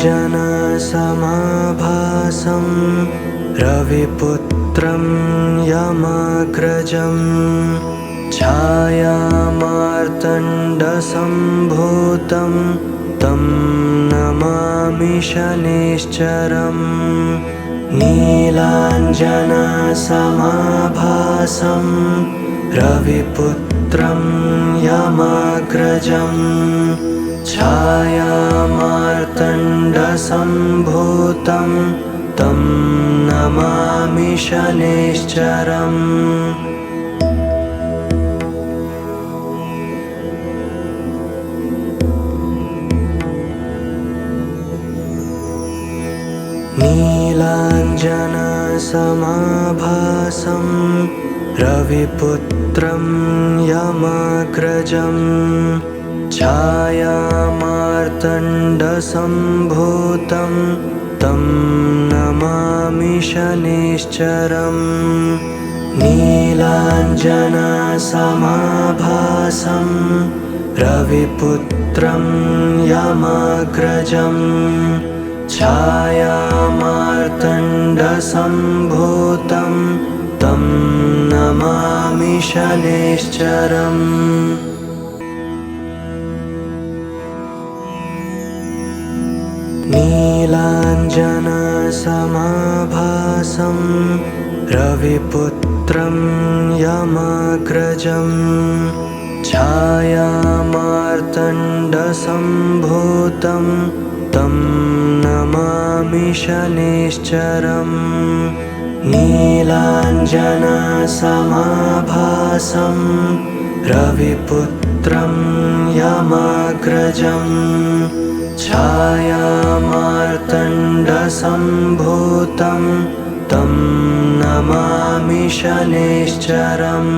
नीलाञ्जनसमाभासं रविपुत्रं यमाग्रजं छायामार्तण्डसम्भूतं तं नमामि शनैश्चरम्। नीलाञ्जनसमाभासं रविपुत्रं यमाग्रजं छायामार्तण्डसम्भूतं तं नमामि शनैश्चरम्। नीलाञ्जनसमाभासं रविपुत्रं यमाग्रजं छायामार्तण्डसम्भूतं तं नमामि शनैश्चरम्। नीलाञ्जनसमाभासं रविपुत्रं यमाग्रजं छायामार्तण्डसम्भूतं तं नमामि शनैश्चरम्। नीलाञ्जनसमाभासं रविपुत्रं यमाग्रजं छायामार्तण्डसम्भूतं तं नमामि शनैश्चरम्। नीलाञ्जनसमाभासं रविपुत्रं यमाग्रजं छायामार्तण्डसम्भूतं तं नमामि शनैश्चरम्।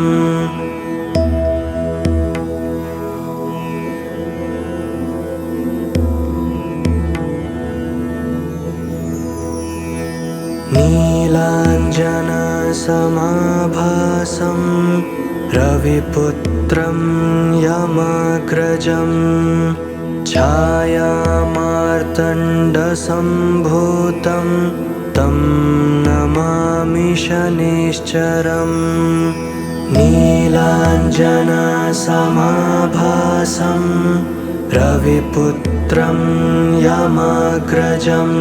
नीलाञ्जनसमाभासं रविपुत्रं यमाग्रजं छायामार्तण्डसम्भूतं तं नमामि शनैश्चरम्। नीलाञ्जनसमाभासं रविपुत्रं यमाग्रजं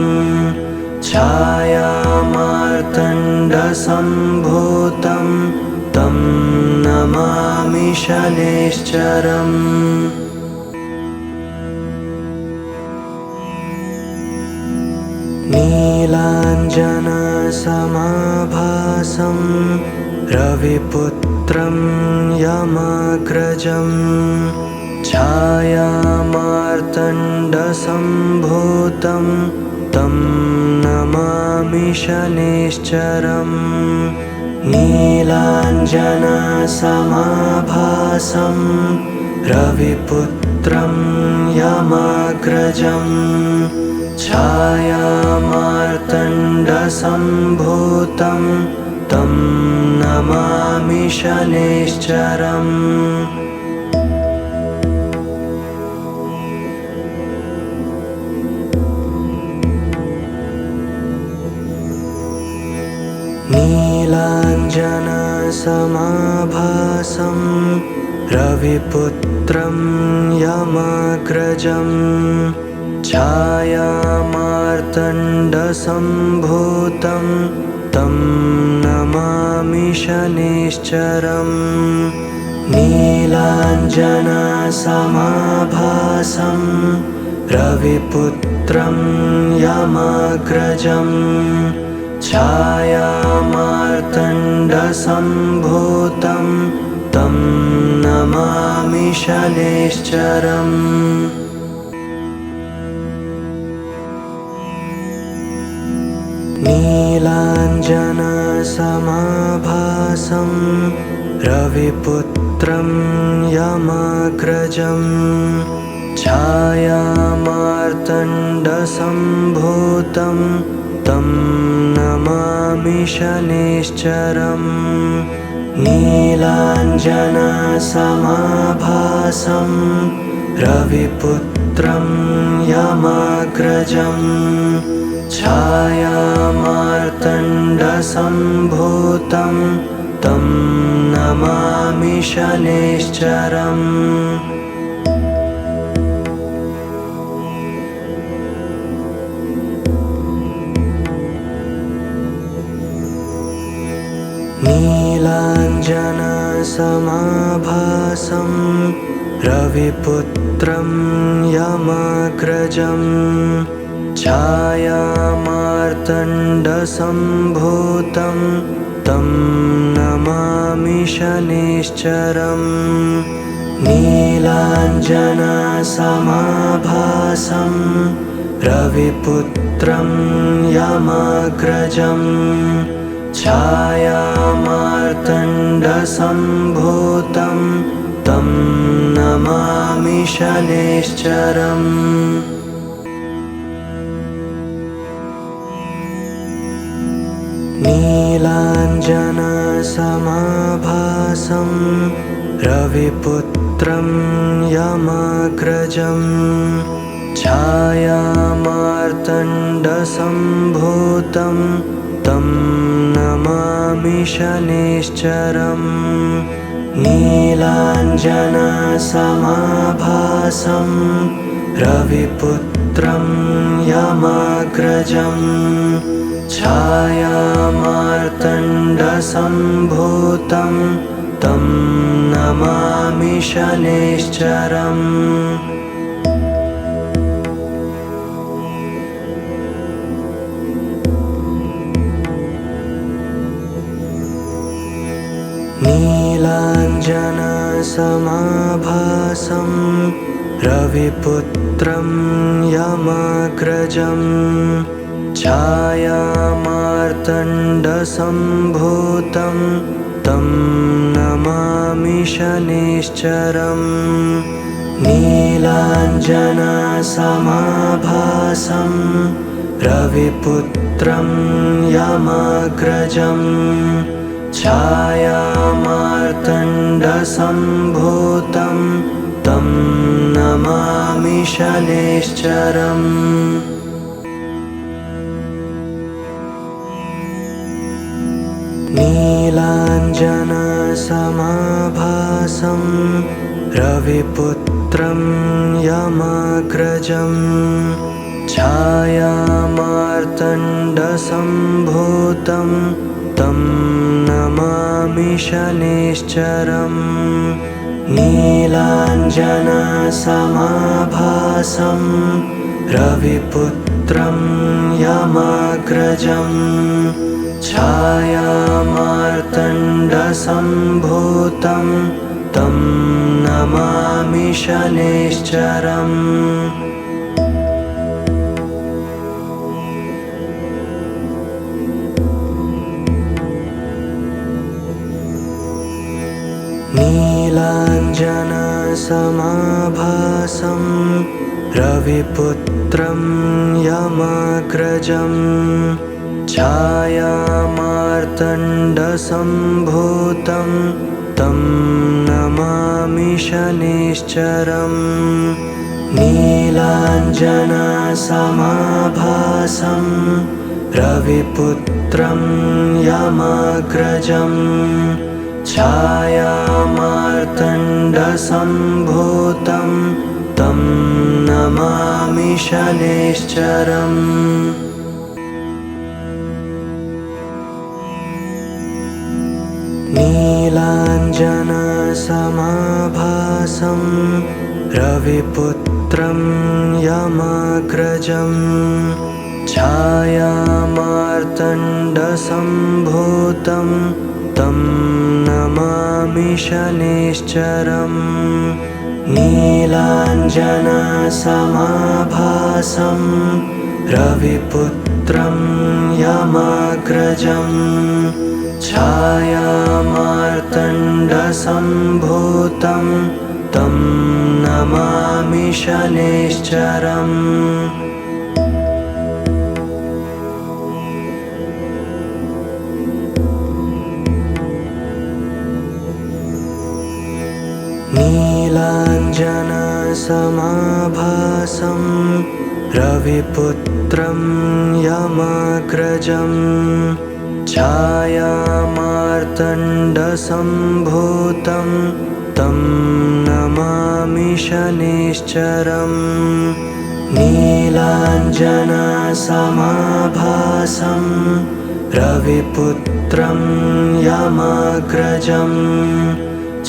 छायामार्तण्डसम्भूतं तं नमामि शनैश्चरम्। नीलाञ्जनसमाभासं रविपुत्रं यमाग्रजं छायामार्तण्डसम्भूतं तं नमामि शनैश्चरम्। नीलाञ्जनसमाभासं रविपुत्रं यमाग्रजं छायामार्तण्डसम्भूतं तं नमामि शनैश्चरम्। नीलाञ्जनसमाभासं रविपुत्रं यमाग्रजं छायामार्तण्डसम्भूतं तं नमामि शनैश्चरम्। नीलाञ्जनसमाभासं रविपुत्रं यमाग्रजं छायामार्तण्डसम्भूतं तं नमामि शनैश्चरम्। नीलाञ्जनसमाभासं रविपुत्रं यमाग्रजं छायामार्तण्डसम्भूतं तं नमामि शनैश्चरम्। नीलाञ्जनसमाभासं रविपुत्रं रविपुत्रं यमाग्रजं छायामार्तण्डसम्भूतं तं नमामि शनैश्चरम्। नीलाञ्जनसमाभासं रविपुत्रं यमाग्रजं छायामार्तण्डसम्भूतं तं नमामि शनैश्चरम्। नीलाञ्जनसमाभासं रविपुत्रं यमाग्रजं छायामार्तण्डसम्भूतं तं नमामि शनैश्चरम्। नीलाञ्जनसमाभासं रविपुत्रं यमाग्रजं छायामार्तण्डसम्भूतं तं नमामि शनैश्चरम्। नीलाञ्जनसमाभासं रविपुत्रं यमाग्रजं छायामार्तण्डसम्भूतं तं नमामि शनैश्चरम्। नीलाञ्जनसमाभासं रविपुत्रं यमाग्रजं छायामार्तण्डसम्भूतं तं नमामि शनैश्चरम्। नीलाञ्जनसमाभासं रविपुत्रं यमाग्रजं छायामार्तण्डसम्भूतं तं नमामि शनैश्चरम्। नीलाञ्जनसमाभासं रविपुत्रं यमाग्रजं छायामार्तण्डसम्भूतं तं नमामि शनैश्चरम्। नीलाञ्जनसमाभासं रविपुत्रं यमाग्रजं छायामार्तण्डसम्भूतं तं नमामि शनैश्चरम्। नीलाञ्जनसमाभासं रविपुत्रं यमाग्रजं छायामार्तण्डसम्भूतं तं नमामि शनैश्चरम्। नीलाञ्जनसमाभासं रविपुत्रं यमाग्रजं छायामार्तण्डसम्भूतं तं नमामि शनैश्चरम्। नीलाञ्जनसमाभासं रविपुत्रं यमाग्रजं छायामार्तण्डसम्भूतं तं नमामि शनैश्चरम्। नीलाञ्जनसमाभासं रविपुत्रं यमाग्रजं छायामार्तण्डसम्भूतं तं नमामि शनैश्चरम्। नीलाञ्जनसमाभासं रविपुत्रं यमाग्रजं छायामार्तण्डसम्भूतं तं नमामि शनैश्चरम् नीलाञ्जनसमाभासं रविपुत्रं यमाग्रजं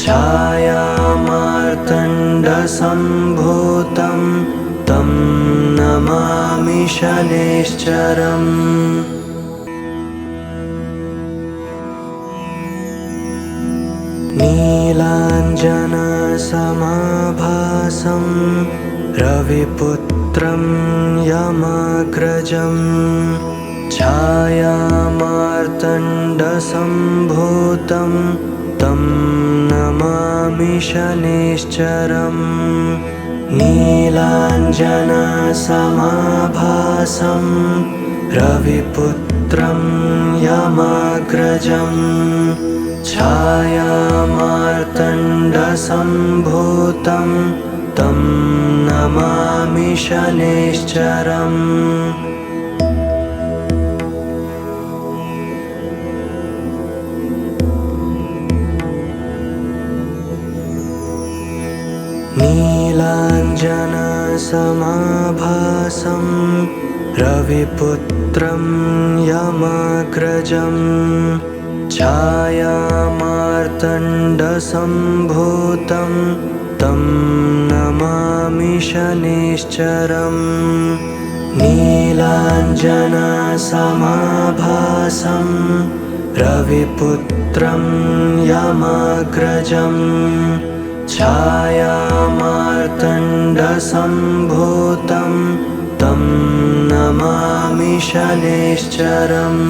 छायामार्तण्डसम्भूतं तं नमामि शनैश्चरम् नीलाञ्जनसमाभासं रविपुत्रं यमाग्रजं छायामार्तण्डसम्भूतं तं नमामि शनैश्चरम् नीलाञ्जनसमाभासं रविपुत्रं यमाग्रजं छायामार्तण्डसम्भूतं तं नमामि शनैश्चरम् नीलाञ्जनसमाभासं रविपुत्रं यमाग्रजं छायामार्तण्डसम्भूतं तं नमामि शनैश्चरम् नीलाञ्जनसमाभासं रविपुत्रं यमाग्रजं छायामार्तण्डसम्भूतं तं नमामि शनैश्चरम्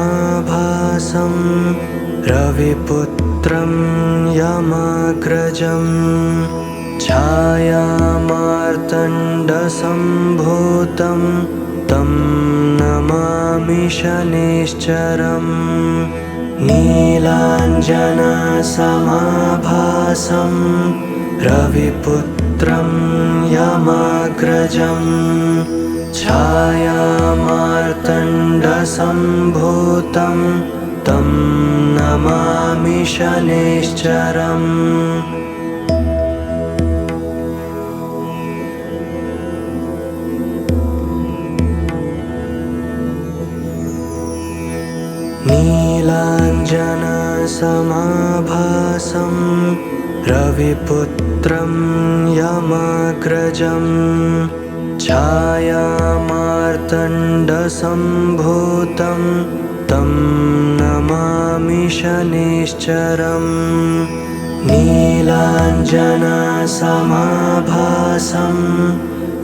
नीलाञ्जनसमाभासं रविपुत्रं यमाग्रजं छायामार्तण्डसम्भूतं तं नमामि शनैश्चरम् नीलाञ्जनसमाभासं रविपुत्रं यमाग्रजं छायामार्तण्डसम्भूतं तं नमामि शनैश्चरम् नीलाञ्जनसमाभासं रविपुत्रं यमाग्रजं छायामार्तण्डसम्भूतं तं नमामि शनैश्चरम् नीलाञ्जनसमाभासं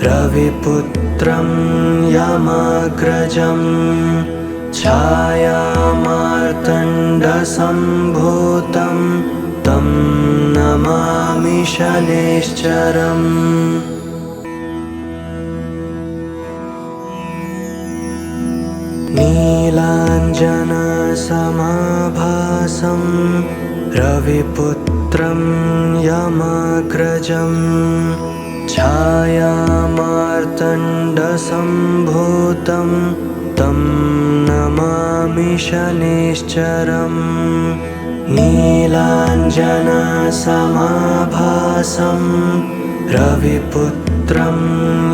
रविपुत्रं यमाग्रजं छायामार्तण्डसम्भूतं तं नमामि शनैश्चरम् नीलाञ्जनसमाभासं रविपुत्रं यमाग्रजं छायामार्तण्डसम्भूतं तं नमामि शनैश्चरम् नीलाञ्जनसमाभासं रविपुत्रं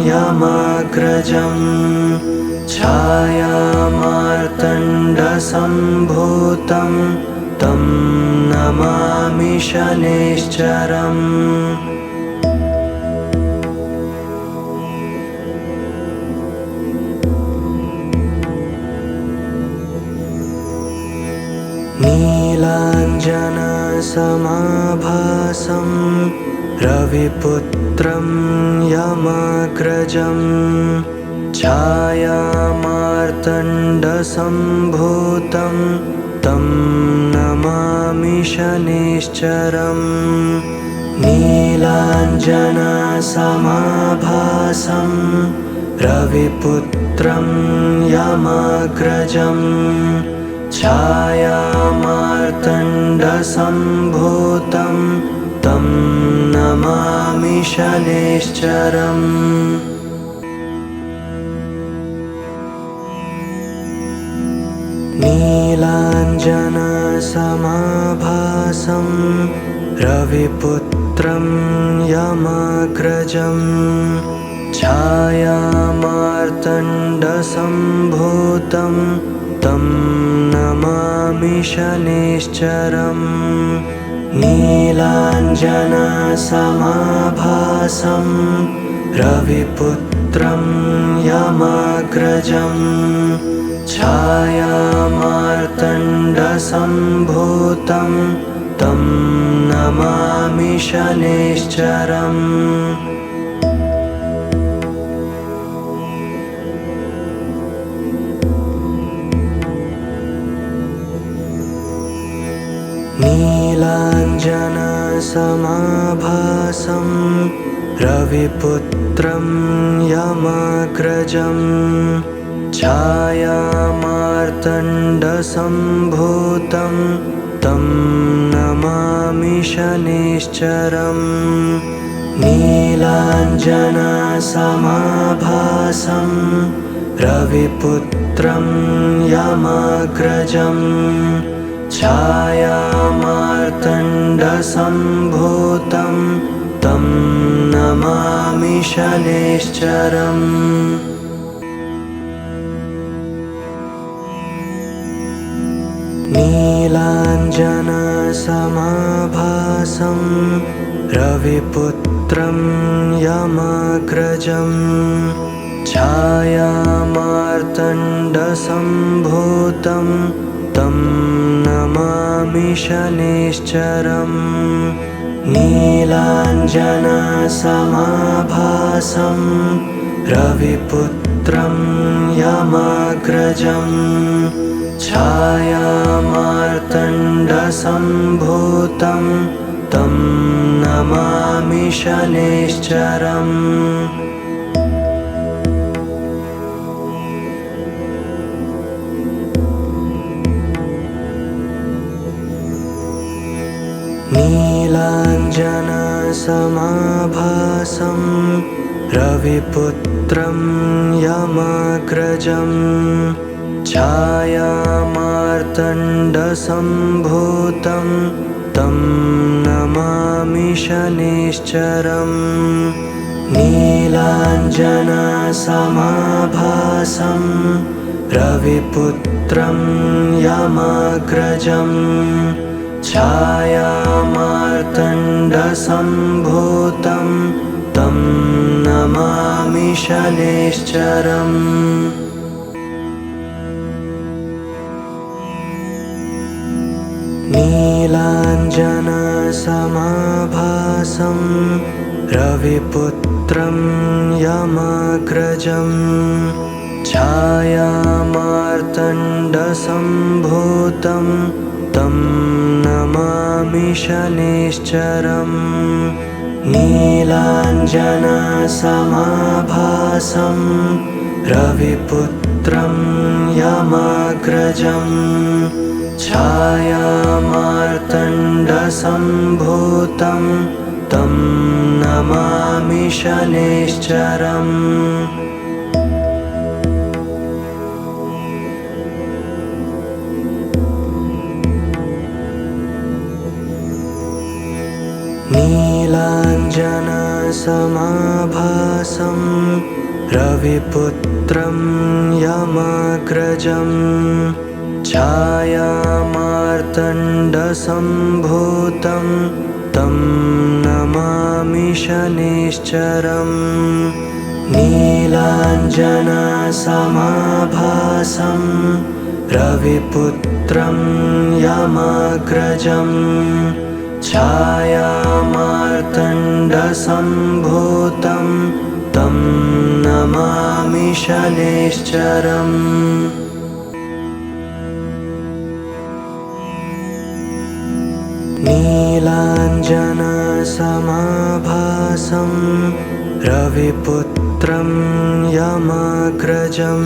यमाग्रजं छायामार्तण्डसम्भूतं तं नमामि शनैश्चरम् नीलाञ्जनसमाभासं रविपुत्रं यमाग्रजं छायामार्तण्डसम्भूतं तं नमामि शनैश्चरम् नीलाञ्जनसमाभासं रविपुत्रं यमाग्रजं छायामार्तण्डसम्भूतं तं नमामि शनैश्चरम्। नीलाञ्जनसमाभासं रविपुत्रं यमाग्रजं छायामार्तण्डसम्भूतं तं नमामि शनैश्चरम्। नीलाञ्जनसमाभासं रविपुत्रं यमाग्रजं छायामार्तण्डसम्भूतं तं नमामि शनैश्चरम्। नीलाञ्जनसमाभासं रविपुत्रं यमाग्रजं छायामार्तण्डसम्भूतं तं नमामि शनैश्चरम्। नीलाञ्जनसमाभासं रविपुत्रं यमाग्रजं छायामार्तण्डसम्भूतं तं नमामि शनैश्चरम्। नीलाञ्जनसमाभासं रविपुत्रं यमाग्रजं छायामार्तण्डसम्भूतं तं नमामि शनैश्चरम्। नीलाञ्जनसमाभासं रविपुत्रं यमाग्रजं छायामार्तण्डसम्भूतं तं नमामि शनैश्चरम्। नीलाञ्जनसमाभासं रविपुत्रं यमाग्रजं छायामार्तण्डसम्भूतं तं नमामि शनैश्चरम्। नीलाञ्जनसमाभासं रविपुत्रं यमाग्रजं छायामार्तण्डसम्भूतं तं नमामि शनैश्चरम्। नीलाञ्जनसमाभासं रविपुत्रं यमाग्रजं छायामार्तण्डसम्भूतं तं नमामि शनैश्चरम्। नीलाञ्जनसमाभासं रविपुत्रं यमाग्रजं छायामार्तण्डसम्भूतं तं नमामि शनैश्चरम्। नीलाञ्जनसमाभासं रविपुत्रं यमाग्रजं छायामार्तण्डसम्भूतं तं नमामि शनैश्चरम्। नीलाञ्जनसमाभासं रविपुत्रं यमाग्रजं छायामार्तण्डसम्भूतं तं नमामि शनैश्चरम्। नीलाञ्जनसमाभासं रविपुत्रं यमाग्रजं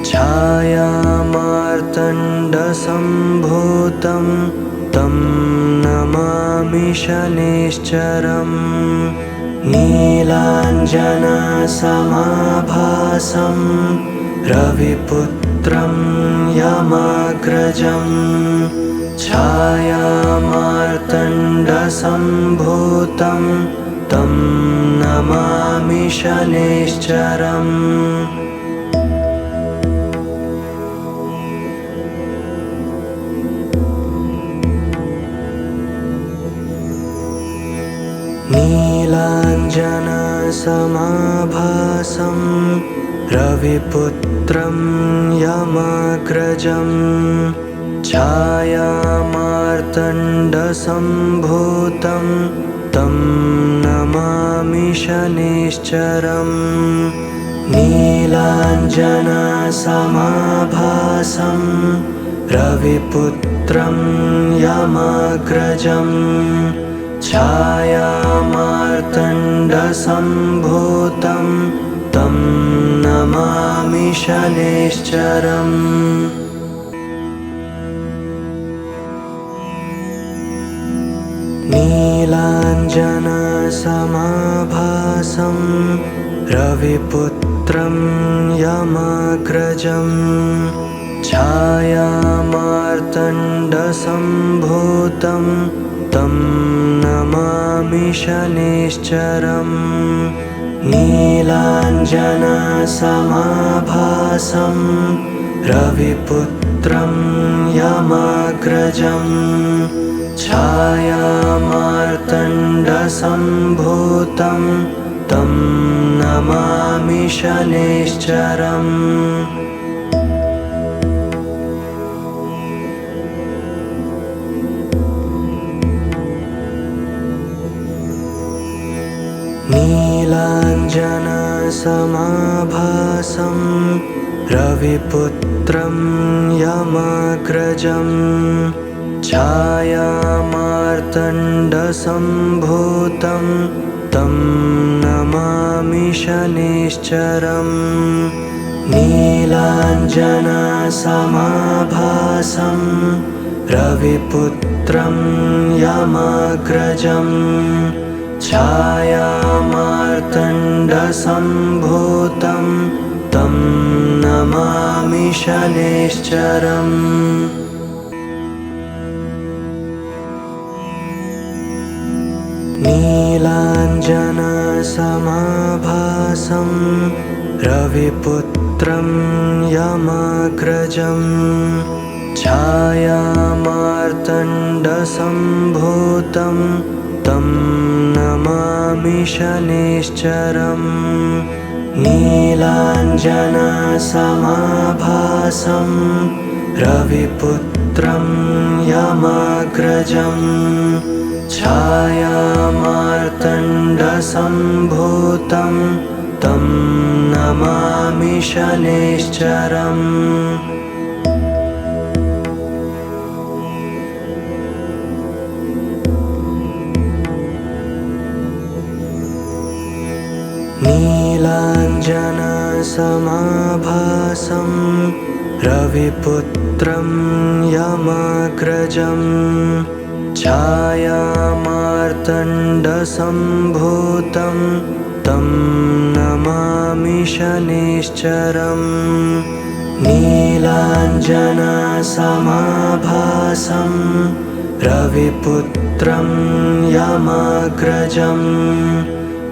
छायामार्तण्डसम्भूतं तं नमामि शनैश्चरम् नीलाञ्जनसमाभासं रविपुत्रं यमाग्रजम् छायामार्तण्डसम्भूतं तं नमामि शनैश्चरम् नीलाञ्जनसमाभासं रविपुत्रं यमाग्रजम् छायामार्तण्डसम्भूतं तं नमामि शनैश्चरम् नीलाञ्जनसमाभासं रविपुत्रं यमाग्रजम् छायामार्तण्डसम्भूतं तं नमामि शनैश्चरम् नीलाञ्जनसमाभासं रविपुत्रं यमाग्रजम् छायामार्तण्डसम्भूतं तं नमामि शनैश्चरम् नीलाञ्जनसमाभासं रविपुत्रं यमाग्रजम् छायामार्तण्डसम्भूतं तं नमामि शनैश्चरम् नीलाञ्जनसमाभासं रविपुत्रं यमाग्रजम् छायामार्तण्डसम्भूतं तं नमामि शनैश्चरम् नीलाञ्जनसमाभासं रविपुत्रं यमाग्रजम् छायामार्तण्डसम्भूतं तं नमामि शनैश्चरम् नीलाञ्जनसमाभासं रविपुत्रं यमाग्रजम् छायामार्तण्डसम्भूतं तं नमामि शनैश्चरम् नीलाञ्जनसमाभासं रविपुत्रं यमाग्रजम् छायामार्तण्डसम्भूतं तं नमामि शनैश्चरम् नीलाञ्जनसमाभासं रविपुत्रं यमाग्रजम् छायामार्तण्डसम्भूतं तं नमामि शनैश्चरम् नीलाञ्जनसमाभासं रविपुत्रं यमाग्रजम्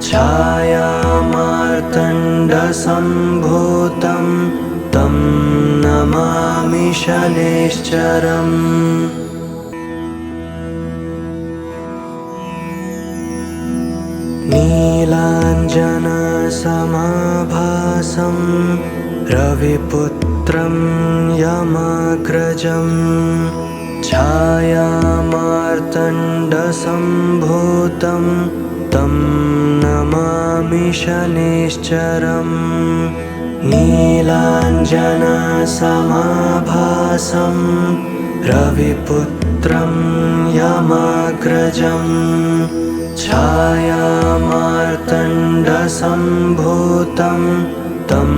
छायामार्तण्डसम्भूतं तं नमामि शनैश्चरम् नीलाञ्जनसमाभासं रविपुत्रं यमाग्रजम् छायामार्तण्डसम्भूतं तं नमामि शनैश्चरम् नीलाञ्जनसमाभासं रविपुत्रं यमाग्रजम् छायामार्तण्डसम्भूतं तं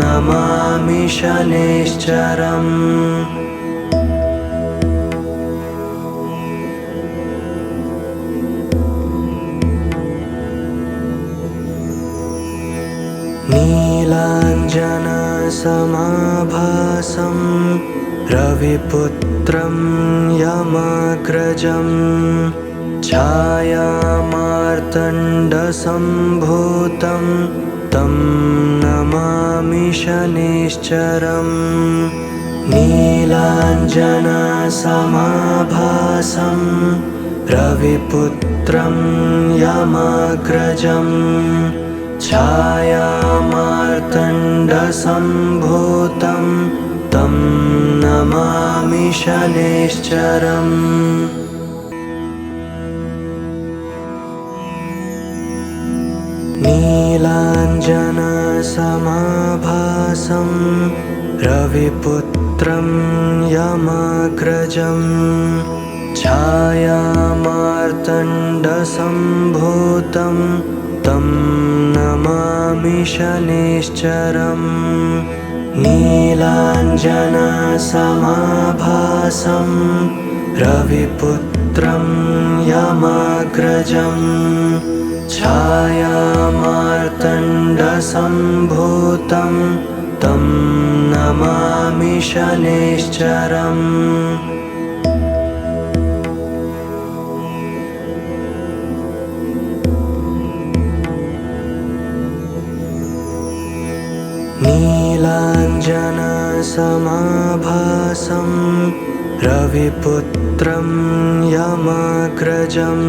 नमामि शनैश्चरम् नीलाञ्जनसमाभासं रविपुत्रं यमाग्रजं छायामार्तण्डसम्भूतं तं नमामि शनैश्चरम् नीलाञ्जनसमाभासं रविपुत्रं यमाग्रजं छायामार्तण्डसम्भूतं तं नमामि शनैश्चरम् नीलाञ्जनसमाभासं रविपुत्रं यमाग्रजं छायामार्तण्डसम्भूतं तं नमामि शनैश्चरम् नीलाञ्जनसमाभासं रविपुत्रं यमाग्रजं छायामार्तण्डसम्भूतं तं नमामि शनैश्चरम् नीलाञ्जनसमाभासं रविपुत्रं यमाग्रजं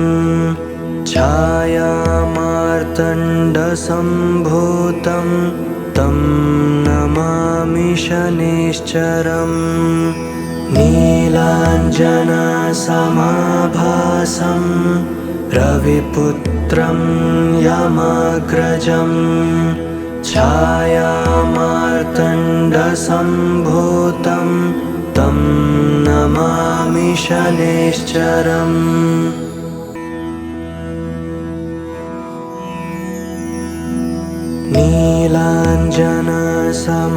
छायामार्तण्डसम्भूतं तं नमामि शनैश्चरम् नीलाञ्जनसमाभासं रविपुत्रं यमाग्रजं छायामार्तण्डसम्भूतं तं नमामि शनैश्चरम्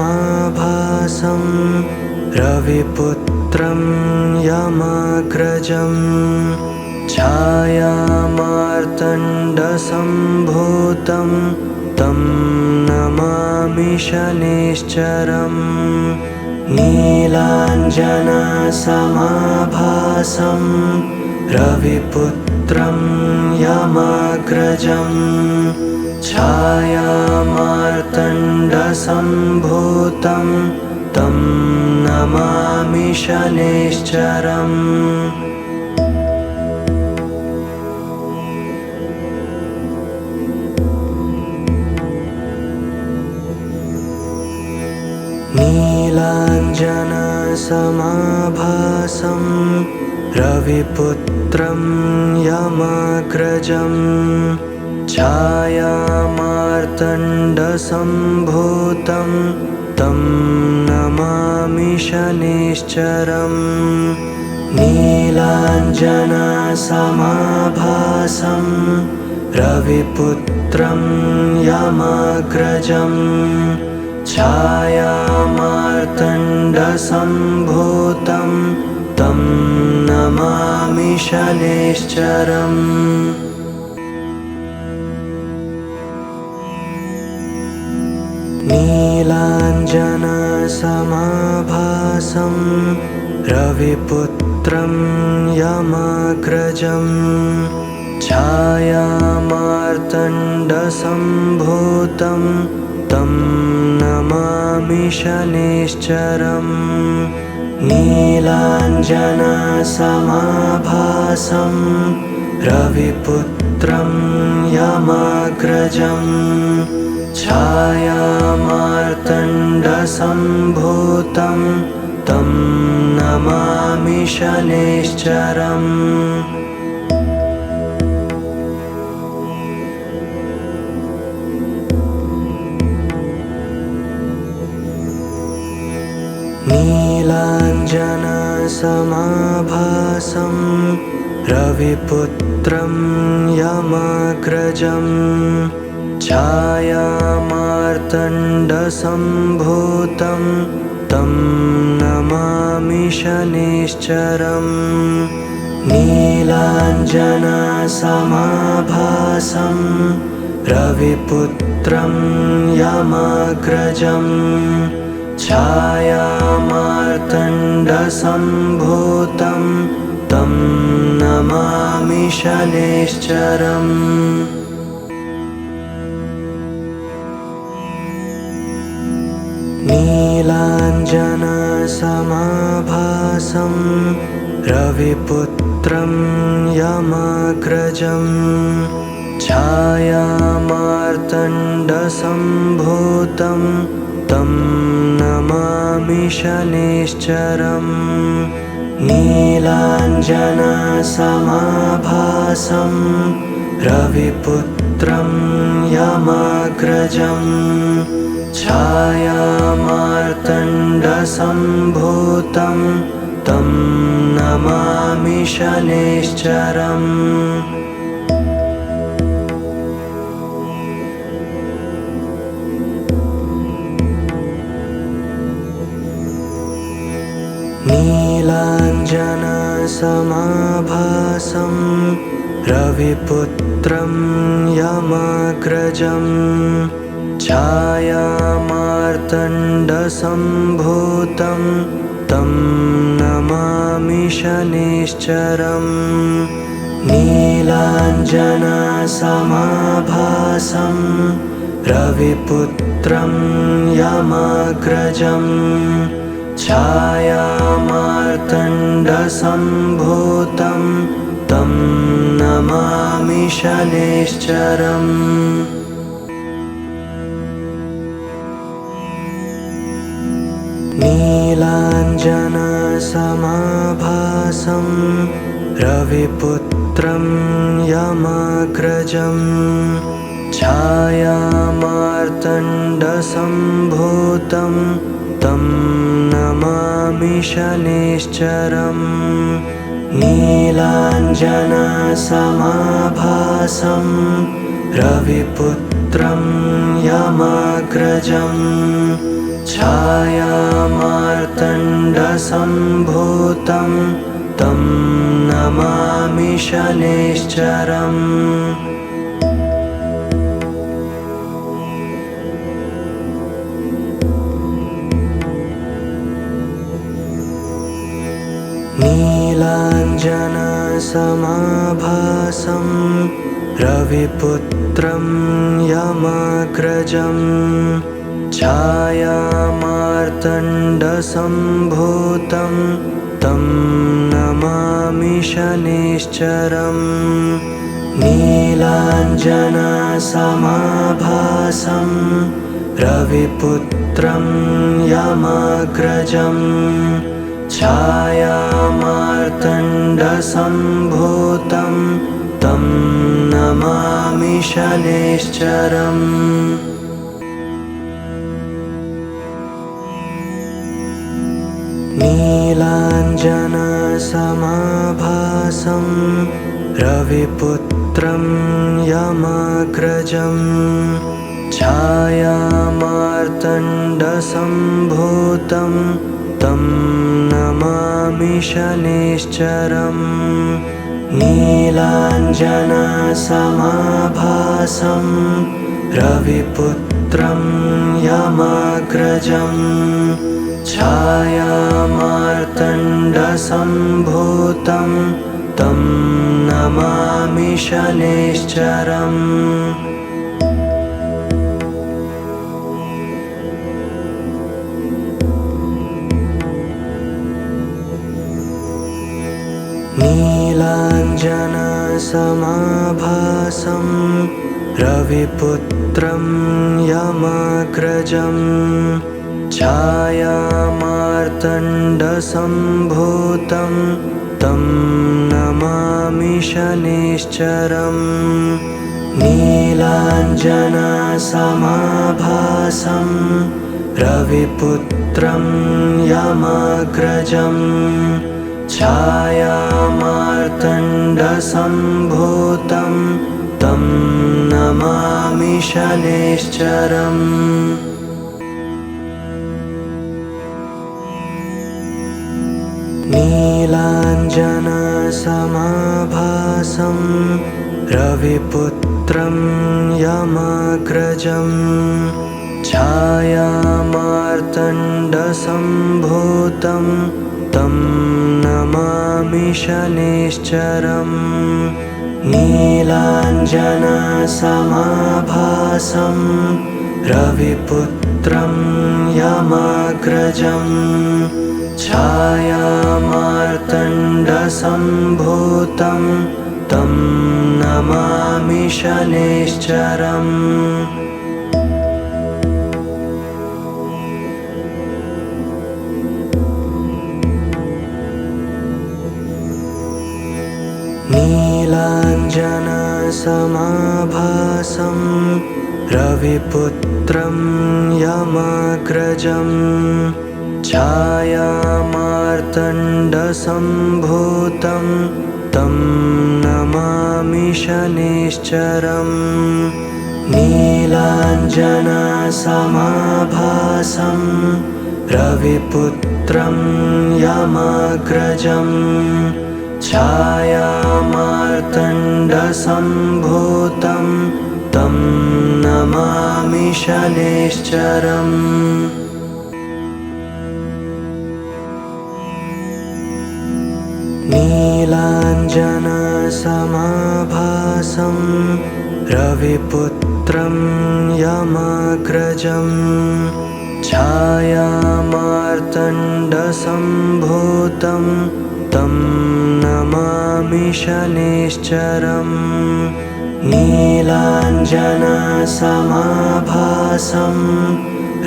नीलाञ्जनसमाभासं रविपुत्रं यमाग्रजं छायामार्तण्डसम्भूतं तं नमामि शनैश्चरम् नीलाञ्जनसमाभासं रविपुत्रं यमाग्रजं छायामार्तण्डसम्भूतं तं नमामि शनैश्चरम् नीलाञ्जनसमाभासं रविपुत्रं यमाग्रजं छायामार्तण्डसम्भूतं तं नमामि शनैश्चरम् नीलाञ्जनसमाभासं रविपुत्रं यमाग्रजं छायामार्तण्डसम्भूतं तं नमामि शनैश्चरम् नीलाञ्जनसमाभासं रविपुत्रं यमाग्रजं छायामार्तण्डसम्भूतं तं नमामि शनैश्चरम् नीलाञ्जनसमाभासं रविपुत्रं यमाग्रजं छायामार्तण्डसम्भूतं तं नमामि शनैश्चरम् नीलाञ्जनसमाभासं रविपुत्रं यमाग्रजं छायामार्तण्डसम्भूतं तं नमामि शनैश्चरम् नीलाञ्जनसमाभासं रविपुत्रं यमाग्रजं छायामार्तण्डसम्भूतं तं नमामि शनैश्चरम् नीलाञ्जनसमाभासं रविपुत्रं यमाग्रजं छायामार्तण्डसम्भूतं तं नमामि शनैश्चरम् नीलाञ्जनसमाभासं रविपुत्रं यमाग्रजं छायामार्तण्डसम्भूतं तं नमामि शनैश्चरम् नीलाञ्जनसमाभासं रविपुत्रं यमाग्रजं छायामार्तण्डसम्भूतं तं नमामि शनैश्चरम् नीलाञ्जनसमाभासं रविपुत्रं यमाग्रजं छायामार्तण्डसम्भूतं तं नमामि शनैश्चरम् नीलाञ्जनसमाभासं रविपुत्रं यमाग्रजं छायामार्तण्डसम्भूतं तं नमामि शनैश्चरम् नीलाञ्जनसमाभासं रविपुत्रं यमाग्रजं छायामार्तण्डसम्भूतं तं नमामि शनैश्चरम् नीलाञ्जनसमाभासं रविपुत्रं यमाग्रजं छायामार्तण्डसम्भूतं तं नमामि शनैश्चरम् नीलाञ्जनसमाभासं रविपुत्रं यमाग्रजं छायामार्तण्डसम्भूतं तं नमामि शनैश्चरम् नीलाञ्जनसमाभासं रविपुत्रं यमाग्रजं छायामार्तण्डसम्भूतं तं नमामि शनैश्चरम् नीलाञ्जनसमाभासं रविपुत्रं यमाग्रजं छायामार्तण्डसम्भूतं तं नमामि शनैश्चरम् नीलाञ्जनसमाभासं रविपुत्रं यमाग्रजं छायामार्तण्डसम्भूतं तं नमामि शनैश्चरम् नीलाञ्जनसमाभासं रविपुत्रं यमाग्रजं छायामार्तण्डसम्भूतं तं नमामि शनैश्चरम् नीलाञ्जनसमाभासं रविपुत्रं यमाग्रजं छायामार्तण्डसम्भूतं तं नमामि शनैश्चरम् नीलाञ्जनसमाभासं रविपुत्रं यमाग्रजं छायामार्तण्डसम्भूतं तं नमामि शनैश्चरम् नीलाञ्जनसमाभासं रविपुत्रं यमाग्रजं छायामार्तण्डसम्भूतं तं नमामि शनैश्चरम् नीलाञ्जनसमाभासं रविपुत्रं यमाग्रजं छायामार्तण्डसम्भूतं तं नमामि शनैश्चरम् नीलाञ्जनसमाभासं रविपुत्रं यमाग्रजं छायामार्तण्डसम्भूतं तं नमामि शनैश्चरम् नीलाञ्जनसमाभासं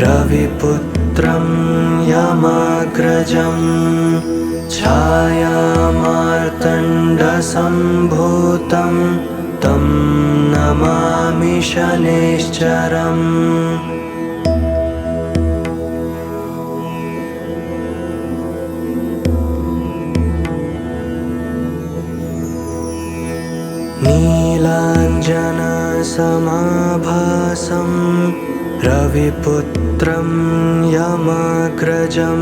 रविपुत्रं यमाग्रजं छायामार्तण्डसम्भूतं तं नमामि शनैश्चरम् नीलाञ्जनसमाभासं रविपुत्रं यमाग्रजं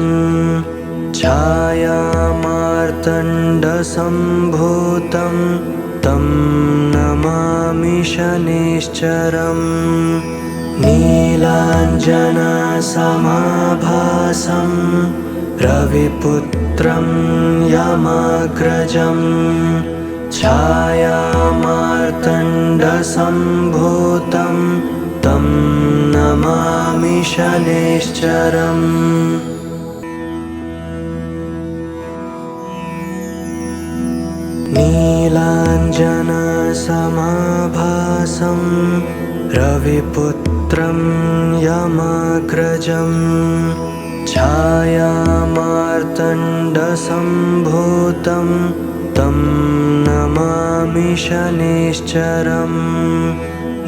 छायामार्तण्डसम्भूतं तं नमामि शनैश्चरम् नीलाञ्जनसमाभासं रविपुत्रं यमाग्रजं छायामार्तण्डसम्भूतं तं नमामि शनैश्चरम् नीलाञ्जनसमाभासं रविपुत्रं यमाग्रजं छायामार्तण्डसम्भूतं तं नमामि शनैश्चरम्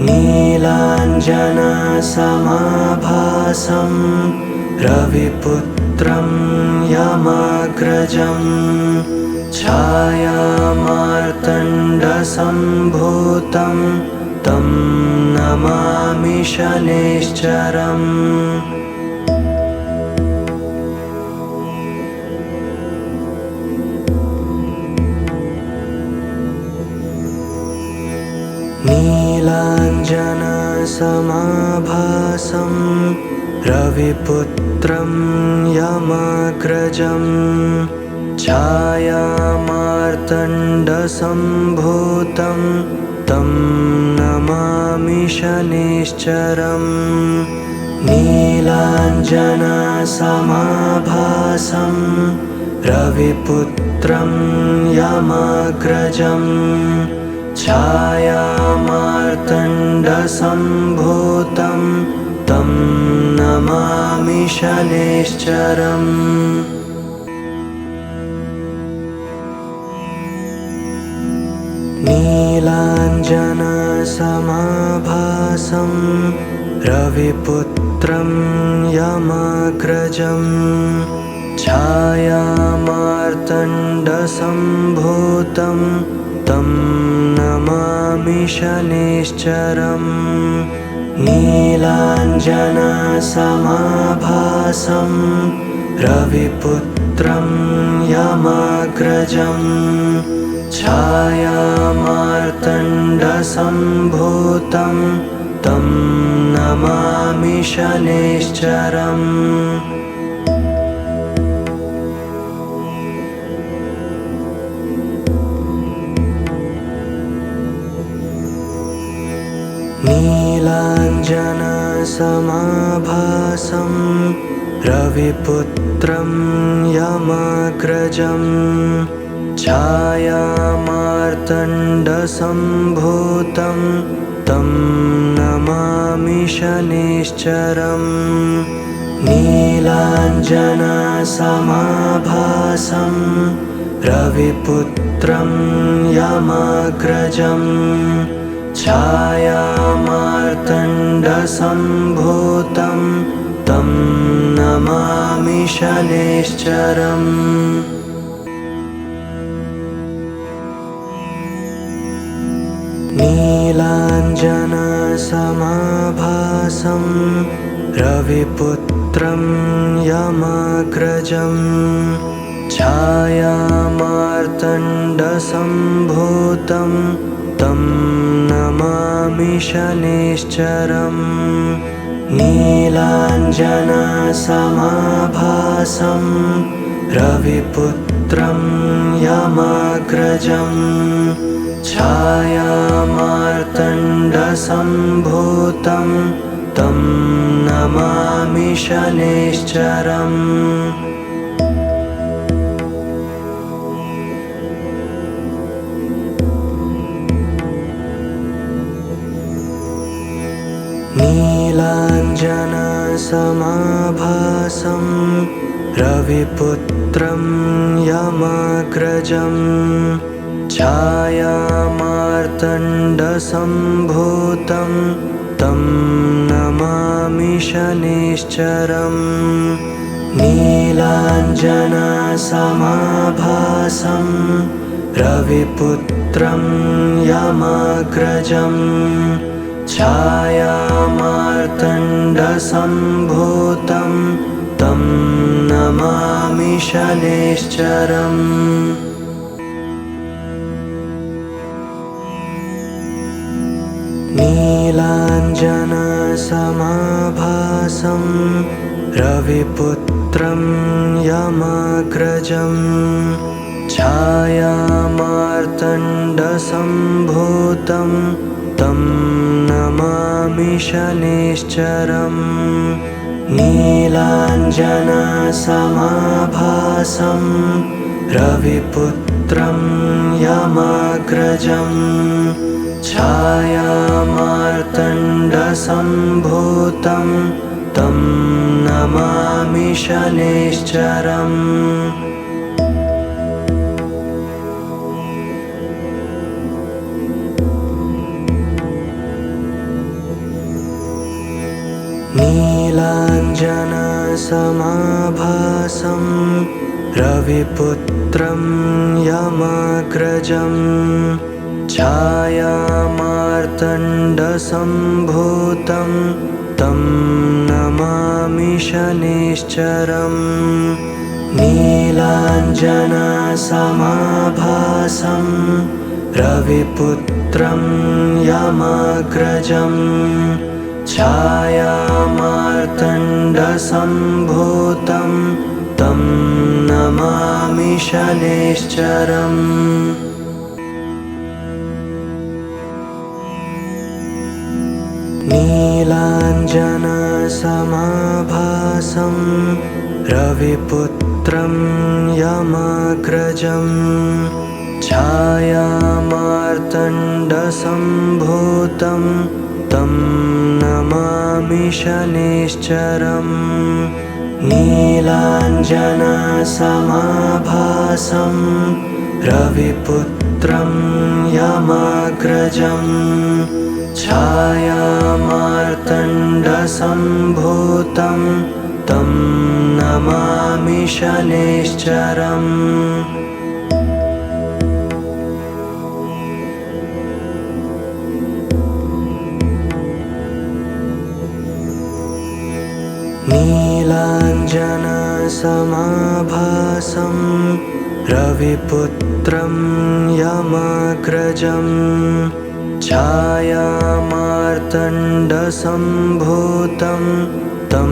नीलाञ्जनसमाभासं रविपुत्रं यमाग्रजं छायामार्तण्डसम्भूतं तं नमामि शनैश्चरम् नीलाञ्जनसमाभासं रविपुत्रं यमाग्रजं छायामार्तण्डसम्भूतं तं नमामि शनैश्चरम् नीलाञ्जनसमाभासं रविपुत्रं यमाग्रजं छायामार्तण्डसम्भूतं तं नमामि शनैश्चरम् नीलाञ्जनसमाभासं रविपुत्रं यमाग्रजं छायामार्तण्डसम्भूतं तं नमामि शनैश्चरम् नीलाञ्जनसमाभासं रविपुत्रं यमाग्रजं छायामार्तण्डसम्भूतं तं नमामि शनैश्चरम् नीलाञ्जनसमाभासं रविपुत्रं यमाग्रजं छायामार्तण्डसम्भूतं तं नमामि शनैश्चरम् नीलाञ्जनसमाभासं रविपुत्रं यमाग्रजं छायामार्तण्डसम्भूतं तं नमामि शनैश्चरम् नीलाञ्जनसमाभासं रविपुत्रं यमाग्रजं छायामार्तण्डसम्भूतं तं नमामि शनैश्चरम् नीलाञ्जनसमाभासं रविपुत्रं यमाग्रजं छायामार्तण्डसम्भूतं तं नमामि शनैश्चरम् नीलाञ्जनसमाभासं रविपुत्रं यमाग्रजं छायामार्तण्डसम्भूतं तं नमामि शनैश्चरम् नीलाञ्जनसमाभासं रविपुत्रं यमाग्रजं छायामार्तण्डसम्भूतं तं नमामि शनैश्चरम् नीलाञ्जनसमाभासं रविपुत्रं यमाग्रजं छायामार्तण्डसम्भूतं तं नमामि शनैश्चरम् नीलाञ्जनसमाभासं रविपुत्रं यमाग्रजं छायामार्तण्डसम्भूतं तं नमामि शनैश्चरम् नीलाञ्जनसमाभासं रविपुत्रं यमाग्रजं छायामार्तण्डसम्भूतं तं नमामि शनैश्चरम् नीलाञ्जनसमाभासं रविपुत्रं यमाग्रजं छायामार्तण्डसम्भूतं तं नमामि शनैश्चरम् नीलाञ्जनसमाभासं रविपुत्रं यमाग्रजं छायामार्तण्डसम्भूतं तं नमामि शनैश्चरम् नीलाञ्जनसमाभासं रविपुत्रं यमाग्रजं छायामार्तण्डसम्भूतं तं नमामि शनैश्चरम् नीलाञ्जनसमाभासं रविपुत्रं यमग्रजं छायामार्तण्डसम्भूतं तं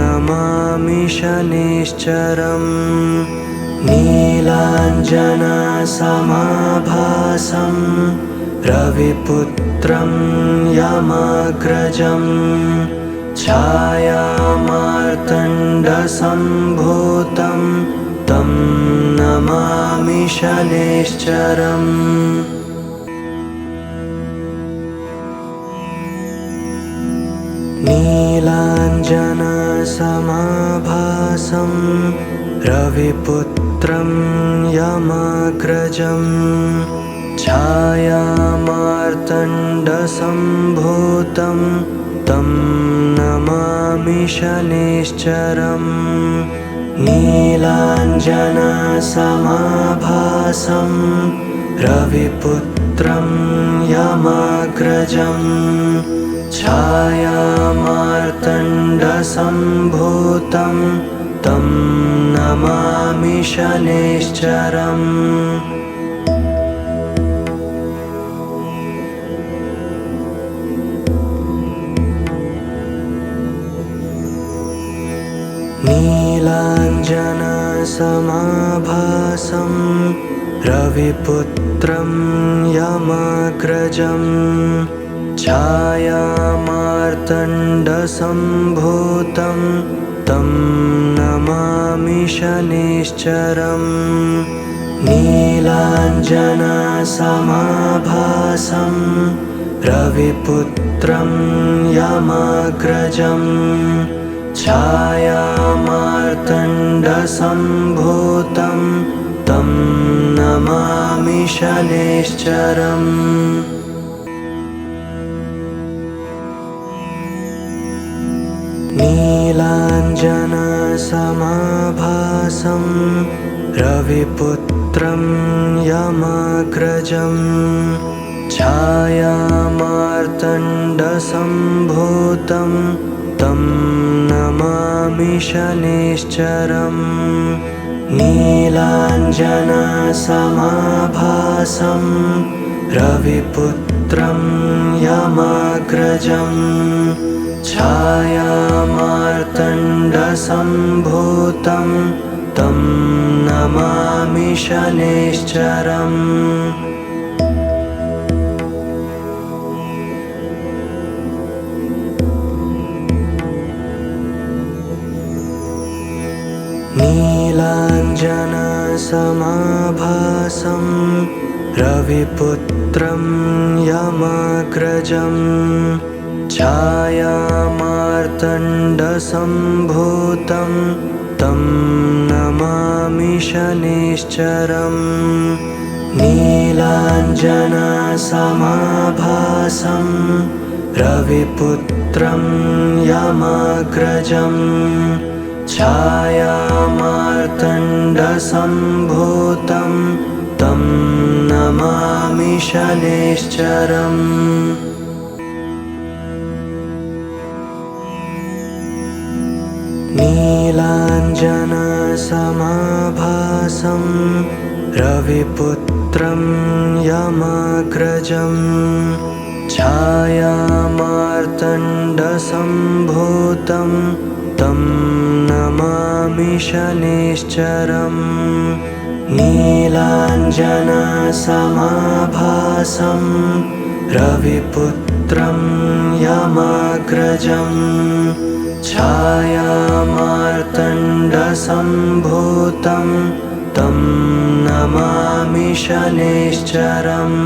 नमामि शनिश्चरम् नीलाञ्जनसमाभासं रविपुत्रं यमग्रजं छायामार्तण्डसम्भूतं तं नमामि शनिश्चरम् नीलाञ्जनसमाभासं रविपुत्रं यमग्रजं छायामार्तण्डसम्भूतं तं नमामि शनिश्चरम् नीलाञ्जनसमाभासं रविपुत्रं यमग्रजं छायामार्तण्डसम्भूतं तं नमामि शनिश्चरम् नीलाञ्जनसमाभासं रविपुत्रं यमग्रजं छायामार्तण्डसम्भूतं तं नमामि शनिश्चरम् नीलाञ्जनसमाभासं रविपुत्रं यमग्रजं छायामार्तण्डसम्भूतं तं नमामि शनिश्चरम् नीलाञ्जनसमाभासं रविपुत्रं यमग्रजं छायामार्तण्डसम्भूतं तं नमामि शनिश्चरम् नीलाञ्जनसमाभासं रविपुत्रं यमग्रजं छायामार्तण्डसम्भूतं तं नमामि शनिश्चरम् नीलाञ्जनसमाभासं रविपुत्रं यमग्रजं छायामार्तण्डसम्भूतं तं नमामि शनिश्चरम् नीलाञ्जनसमाभासं रविपुत्रं यमग्रजं छायामार्तण्डसम्भूतं तं नमामि शनिश्चरम् नीलाञ्जनसमाभासं रविपुत्रं यमग्रजं छायामार्तण्डसम्भूतं तं नमामि शनिश्चरम् नीलाञ्जनसमाभासं रविपुत्रं यमग्रजं छायामार्तण्डसम्भूतं तं नमामि शनिश्चरम्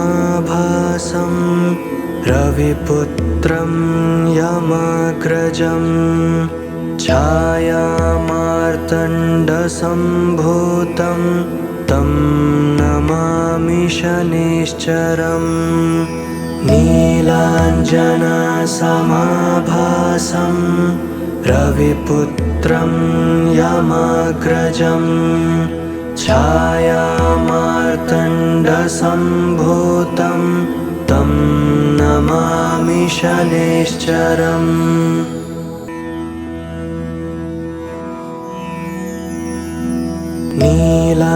नीलाञ्जनसमाभासं रविपुत्रं यमग्रजं छायामार्तण्डसम्भूतं तं नमामि शनिश्चरम् नीलाञ्जनसमाभासं रविपुत्रं यमाग्रजं छायामार्तण्डसम्भूतं तं नमामि शनैश्चरम्। नीलाञ्जनसमाभासं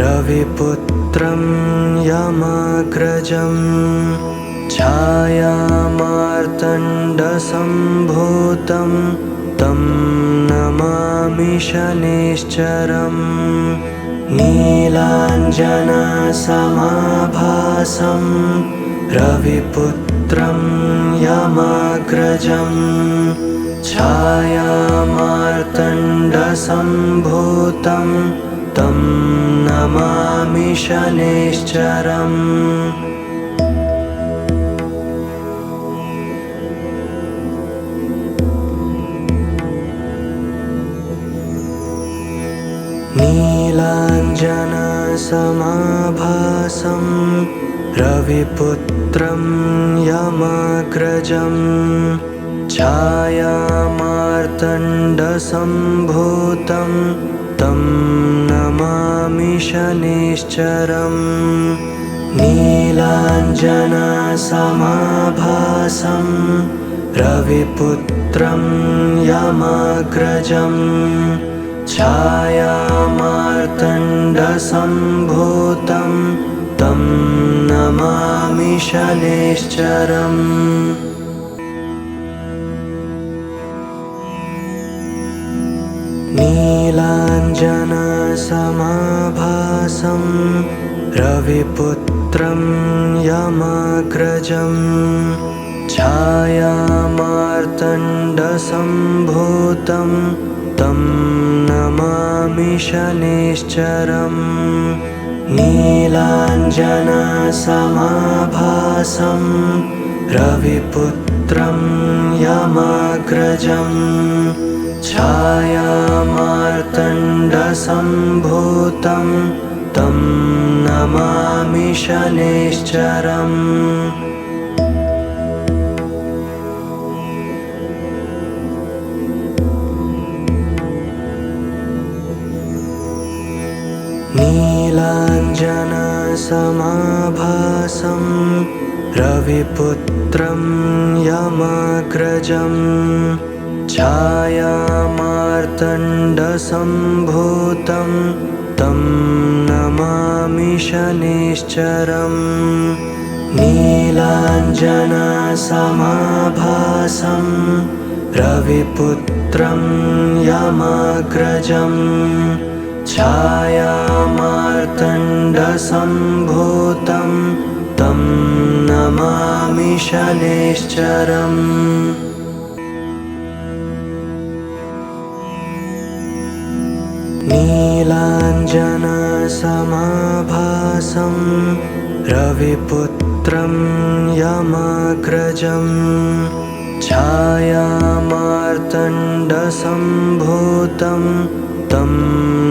रविपुत्रं यमाग्रजं छायामार्तण्डसम्भूतं तं नमामि शनैश्चरम्। नीलाञ्जनसमाभासं रविपुत्रं यमाग्रजं छायामार्तण्डसम्भूतं तं नमामि शनैश्चरम्। नीलाञ्जनसमाभासं रविपुत्रं यमाग्रजं छायामार्तण्डसम्भूतं तं नमामि शनैश्चरम्। नीलाञ्जनसमाभासं रविपुत्रं यमाग्रजं छायामार्तण्डसम्भूतं तं नमामि शनैश्चरम्। नीलाञ्जनसमाभासं रविपुत्रं यमाग्रजं छायामार्तण्डसम्भूतं तं नमामि शनैश्चरम्। नीलाञ्जनसमाभासं रविपुत्रं यमाग्रजं छायामार्तण्डसम्भूतं तं नमामि शनैश्चरम्। नीलाञ्जनसमाभासं रविपुत्रं यमाग्रजं छायामार्तण्डसम्भूतं तं नमामि शनैश्चरम्। नीलाञ्जनसमाभासं रविपुत्रं यमाग्रजं छायामार्तण्डसम्भूतं तं नमामि शनैश्चरम्। नीलाञ्जनसमाभासं रविपुत्रं यमाग्रजं छायामार्तण्डसम्भूतं तं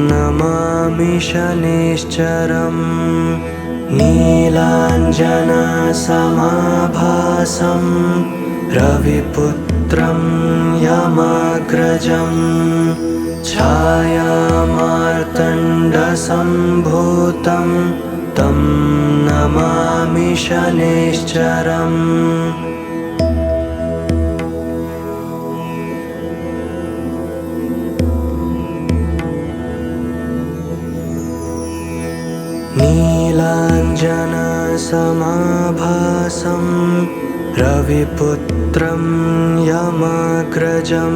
नमामि शनैश्चरम्। नीलाञ्जनसमाभासं रविपुत्रं यमाग्रजं छायामार्तण्डसम्भूतं तं नमामि शनैश्चरम्। नीलाञ्जनसमाभासं रविपुत्रं यमाग्रजं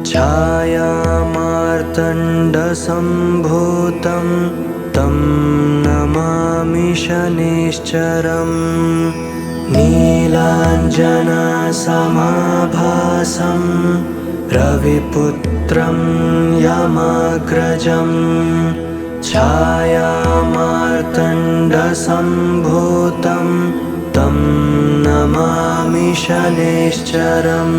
छायामार्तण्डसम्भूतं तं नमामि शनैश्चरम्। नीलाञ्जनसमाभासं रविपुत्रं यमाग्रजं छायामार्तण्डसम्भूतं तं नमामि शनैश्चरम्।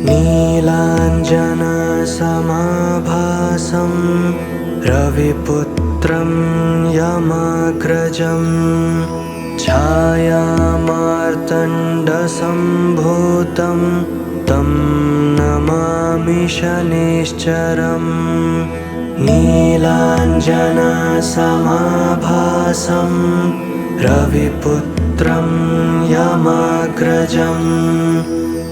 नीलाञ्जनसमाभासं रविपुत्रं यमाग्रजं छायामार्तण्डसम्भूतं तं नमामि शनैश्चरम् नीलाञ्जनसमाभासं रविपुत्रं यमाग्रजं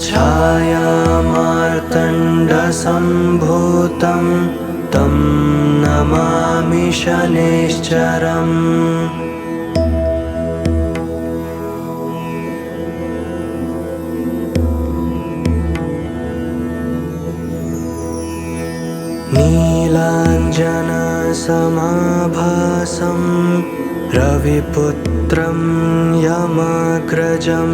छायामार्तण्डसम्भूतं तं नमामि शनैश्चरम् नीलाञ्जनसमाभासं रविपुत्रं यमाग्रजं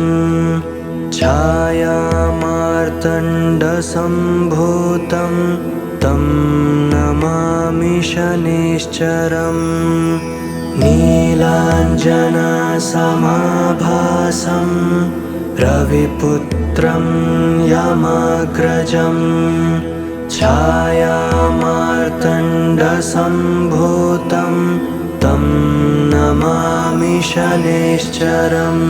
छायामार्तण्डसम्भूतं तं नमामि शनैश्चरम् नीलाञ्जनसमाभासं रविपुत्रं यमाग्रजं छायामार्तण्डसम्भूतं तं नमामि शनैश्चरम्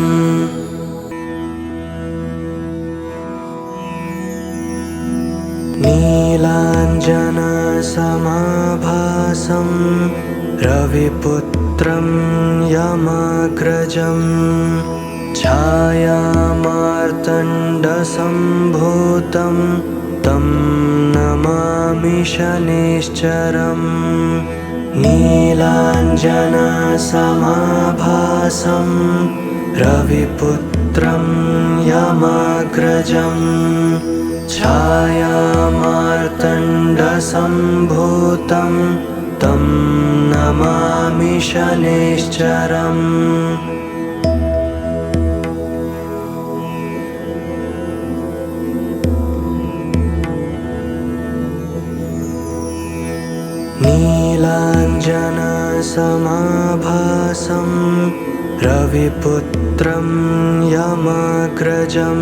नीलाञ्जनसमाभासं रविपुत्रं यमाग्रजं छायामार्तण्डसम्भूतं तं नमामि शनैश्चरम् नीलाञ्जनसमाभासं रविपुत्रं यमाग्रजं छायामार्तण्डसम्भूतं तं नमामि शनैश्चरम् नीलाञ्जनसमाभासं रविपुत्रं यमाग्रजं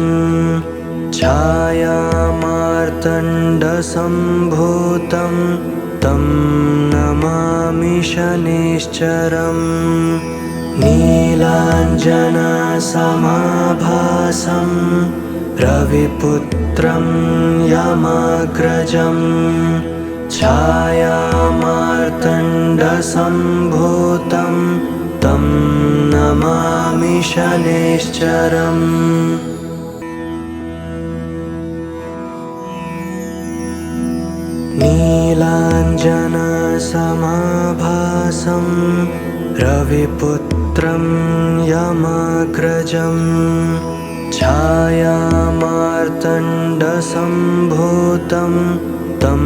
छायामार्तण्डसम्भूतं तं नमामि शनैश्चरम् नीलाञ्जनसमाभासं रविपुत्रं यमाग्रजं छायामार्तण्डसम्भूतं तं नमामि शनैश्चरम् नीलाञ्जनसमाभासं रविपुत्रं यमाग्रजं छायामार्तण्डसम्भूतं तं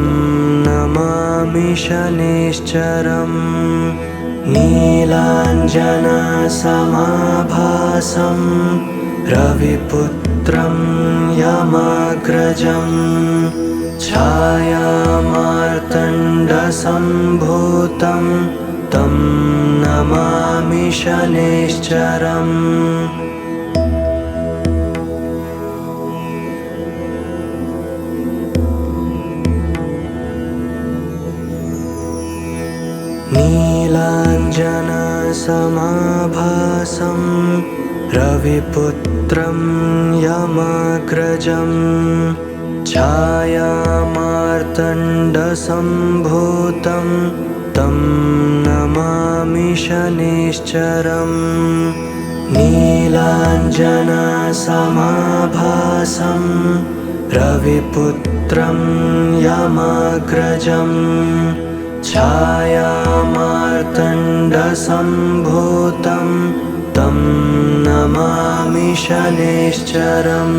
नमामि शनैश्चरम् नीलाञ्जनसमाभासं रविपुत्रं यमाग्रजं छायामार्तण्डसम्भूतं तं नमामि शनैश्चरम् नीलाञ्जनसमाभासं रविपुत्रं यमाग्रजं छायामार्तण्डसम्भूतं तं नमामि शनैश्चरम् नीलाञ्जनसमाभासं रविपुत्रं यमाग्रजं छायामार्तण्डसम्भूतं तं नमामि शनैश्चरम्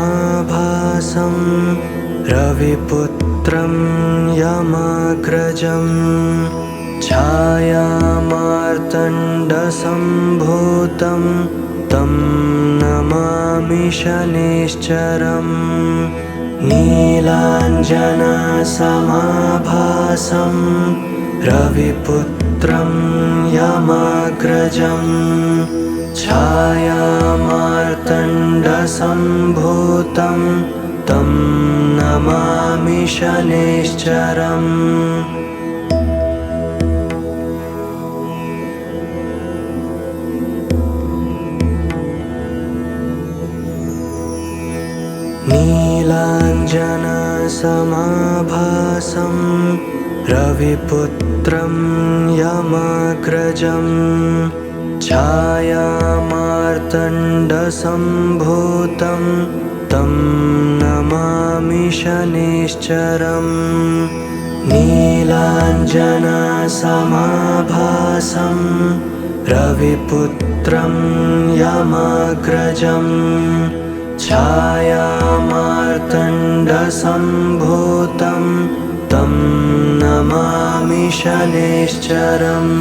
नीलाञ्जनसमाभासं रविपुत्रं यमाग्रजं छायामार्तण्डसम्भूतं तं नमामि शनैश्चरम् नीलाञ्जनसमाभासं रविपुत्रं यमाग्रजं छायामार्तण्डसम्भूतं तं नमामि शनैश्चरम् नीलाञ्जनसमाभासं रविपुत्रं यमाग्रजं छायामार्तण्डसम्भूतं तं नमामि शनैश्चरम् नीलाञ्जनसमाभासं रविपुत्रं यमाग्रजं छायामार्तण्डसम्भूतं तं नमामि शनैश्चरम्